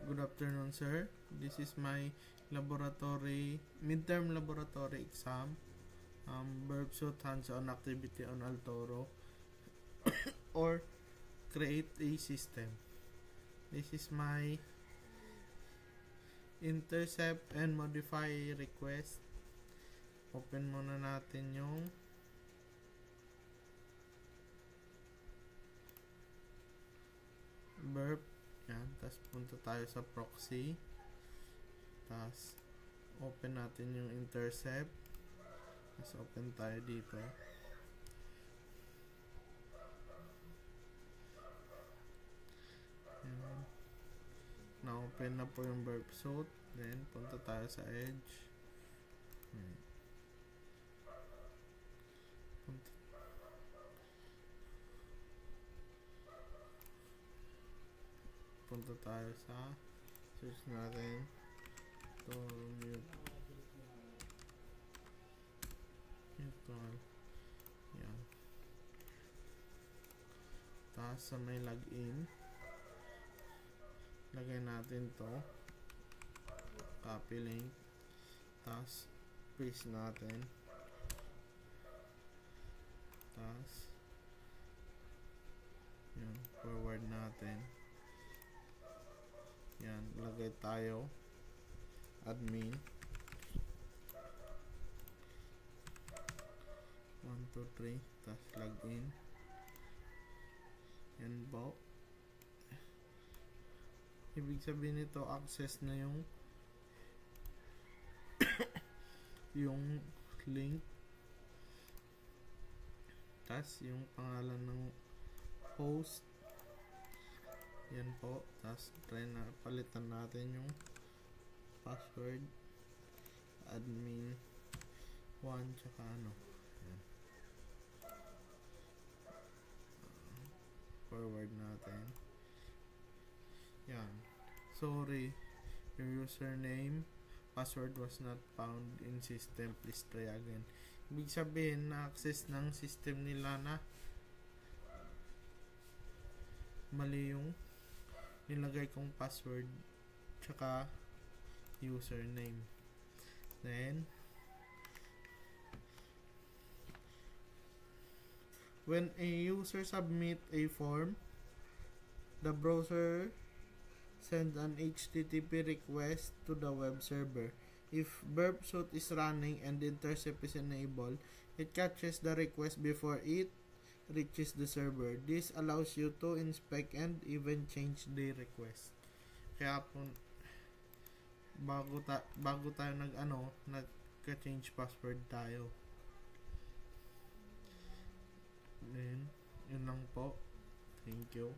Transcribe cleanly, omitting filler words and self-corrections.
Good afternoon, sir. This is my midterm laboratory exam. Verbsuit hands-on activity on Altoro or create a system. This is my intercept and modify request. Open muna natin yung burp. Yan. Tapos punta tayo sa proxy. Tapos open natin yung intercept. Tapos open tayo dito. Yan. Na-open na po yung verbsuit. Then punta tayo sa edge. Yan. Punta tayo sa search natin ito yan. Tapos sa may login lagay natin to, copy link, tapos paste natin, tapos yan, forward natin. Yan, lagay tayo admin 1, 2, 3, tapos login. Yan po. Ibig sabihin nito, access na yung yung link, tapos yung pangalan ng host. Yan po. Tapos try na palitan natin yung password admin 1 tsaka ano. Yan. Forward natin. Yan. Sorry, your username password was not found in system, please try again. Ibig sabihin na access ng system nila na mali yung nilagay kong password tsaka username. Then when a user submit a form, the browser send an HTTP request to the web server. If verbsuit is running and the intercept is enabled, it catches the request before it reaches the server. This allows you to inspect and even change the request. Kaya po bago tayo nagka-change password tayo. Then yun lang po. Thank you.